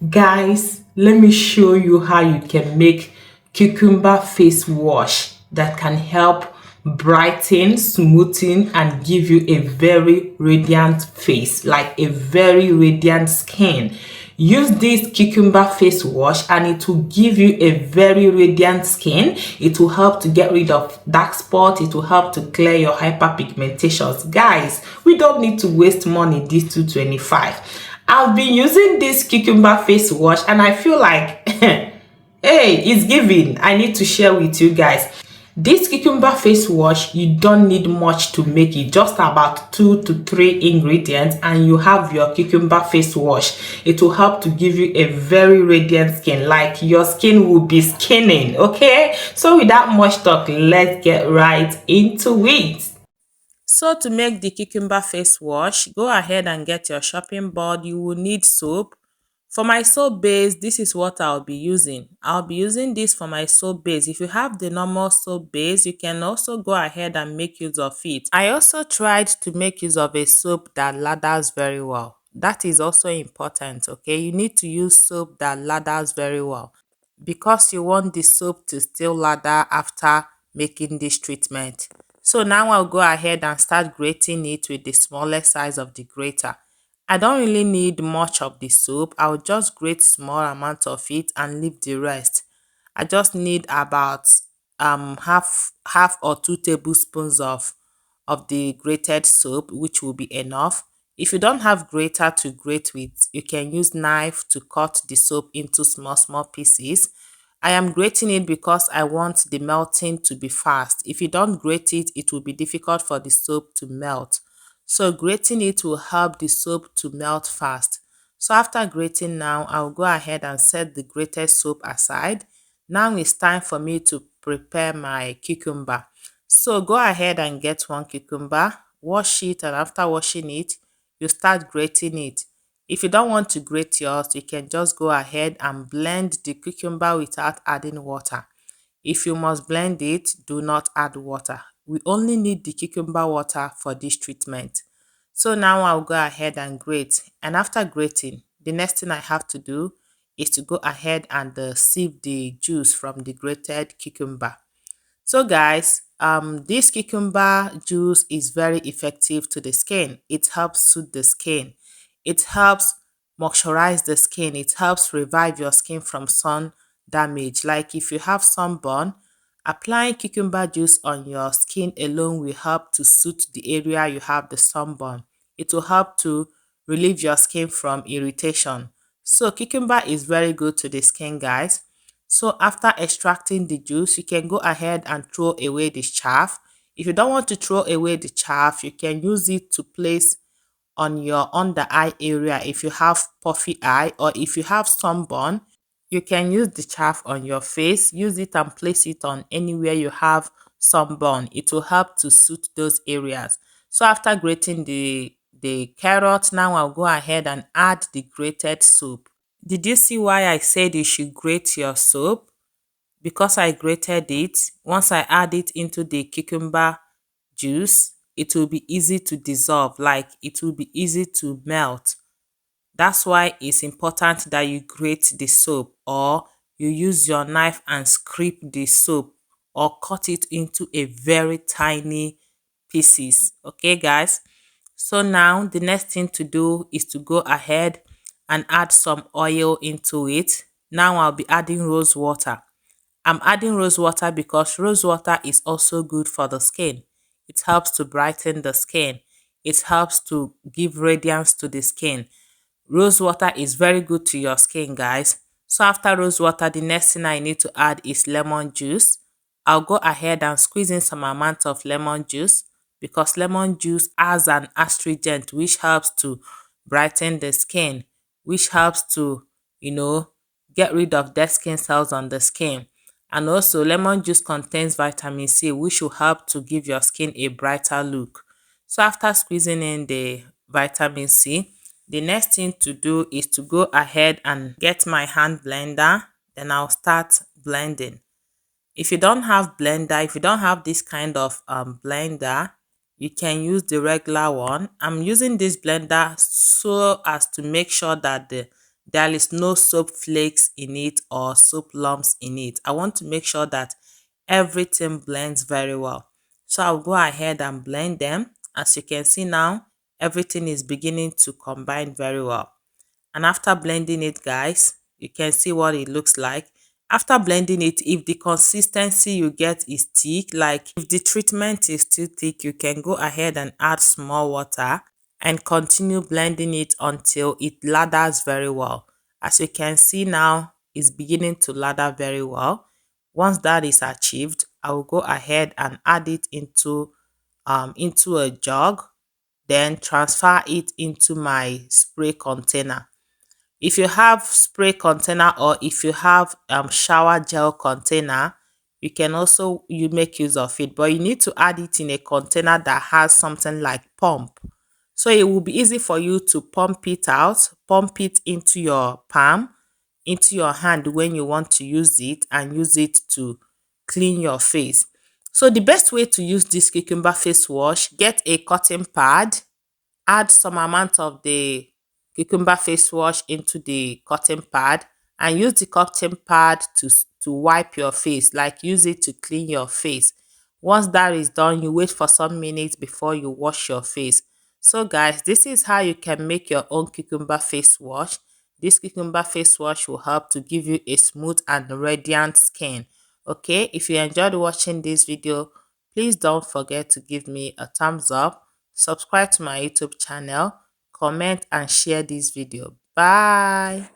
Guys, let me show you how you can make cucumber face wash that can help brighten, smoothen, and give you a very radiant face, like a very radiant skin. Use this cucumber face wash and it will give you a very radiant skin. It will help to get rid of dark spots. It will help to clear your hyperpigmentations. Guys, we don't need to waste money this 225. I've been using this cucumber face wash and I feel like hey, it's giving. I need to share with you guys. This cucumber face wash, you don't need much to make it, just about 2 to 3 ingredients and you have your cucumber face wash. It will help to give you a very radiant skin, like your skin will be skinning. Okay, so without much talk, let's get right into it. So to make the cucumber face wash, go ahead and get your shopping board. You will need soap. For my soap base, this is what I'll be using. I'll be using this for my soap base. If you have the normal soap base, you can also go ahead and make use of it. I also tried to make use of a soap that lathers very well. That is also important, okay? You need to use soap that lathers very well because you want the soap to still lather after making this treatment. So now I'll go ahead and start grating it with the smallest size of the grater. I don't really need much of the soap. I'll just grate small amount of it and leave the rest. I just need about half or 2 tablespoons of the grated soap, which will be enough. If you don't have grater to grate with, you can use knife to cut the soap into small pieces. I am grating it because I want the melting to be fast. If you don't grate it, it will be difficult for the soap to melt. So grating it will help the soap to melt fast. So after grating now, I'll go ahead and set the grated soap aside. Now it's time for me to prepare my cucumber. So go ahead and get one cucumber, wash it, and after washing it, you start grating it. If you don't want to grate yours, you can just go ahead and blend the cucumber without adding water. If you must blend it, do not add water. We only need the cucumber water for this treatment. So now I'll go ahead and grate. And after grating, the next thing I have to do is to go ahead and sieve the juice from the grated cucumber. So guys, this cucumber juice is very effective to the skin. It helps soothe the skin. It helps moisturize the skin. It helps revive your skin from sun damage. Like if you have sunburn, applying cucumber juice on your skin alone will help to soothe the area you have the sunburn. It will help to relieve your skin from irritation. So cucumber is very good to the skin, guys. So after extracting the juice, you can go ahead and throw away the chaff. If you don't want to throw away the chaff, you can use it to place on your under eye area if you have puffy eye, or if you have sunburn, you can use the chaff on your face. Use it and place it on anywhere you have sunburn. It will help to soothe those areas. So after grating the carrot, now I'll go ahead and add the grated soap. Did you see why I said you should grate your soap? Because I grated it, once I add it into the cucumber juice, it will be easy to dissolve, like it will be easy to melt. That's why it's important that you grate the soap, or you use your knife and scrape the soap, or cut it into a very tiny pieces. Okay guys, so now the next thing to do is to go ahead and add some oil into it. Now I'll be adding rose water. I'm adding rose water because rose water is also good for the skin. It helps to brighten the skin. It helps to give radiance to the skin. Rose water is very good to your skin, guys. So after rose water, the next thing I need to add is lemon juice. I'll go ahead and squeeze in some amount of lemon juice because lemon juice has an astringent which helps to brighten the skin, which helps to, get rid of dead skin cells on the skin. And also lemon juice contains vitamin C, which will help to give your skin a brighter look. So after squeezing in the vitamin C, the next thing to do is to go ahead and get my hand blender. Then I'll start blending. If you don't have blender, if you don't have this kind of blender, you can use the regular one. I'm using this blender so as to make sure that the there is no soap flakes in it or soap lumps in it. I want to make sure that everything blends very well. So I'll go ahead and blend them. As you can see now, everything is beginning to combine very well. And after blending it, guys, you can see what it looks like. After blending it, if the consistency you get is thick, like if the treatment is too thick, you can go ahead and add small water and continue blending it until it lathers very well. As you can see now, it's beginning to lather very well. Once that is achieved, I will go ahead and add it into a jug, then transfer it into my spray container. If you have spray container or if you have shower gel container, you can also make use of it, but you need to add it in a container that has something like pump. So it will be easy for you to pump it out, pump it into your palm, into your hand when you want to use it, and use it to clean your face. So the best way to use this cucumber face wash, get a cotton pad, add some amount of the cucumber face wash into the cotton pad, and use the cotton pad to wipe your face, like use it to clean your face. Once that is done, you wait for some minutes before you wash your face. So guys, this is how you can make your own cucumber face wash. This cucumber face wash will help to give you a smooth and radiant skin. Okay, if you enjoyed watching this video, please don't forget to give me a thumbs up, subscribe to my YouTube channel, comment and share this video. Bye.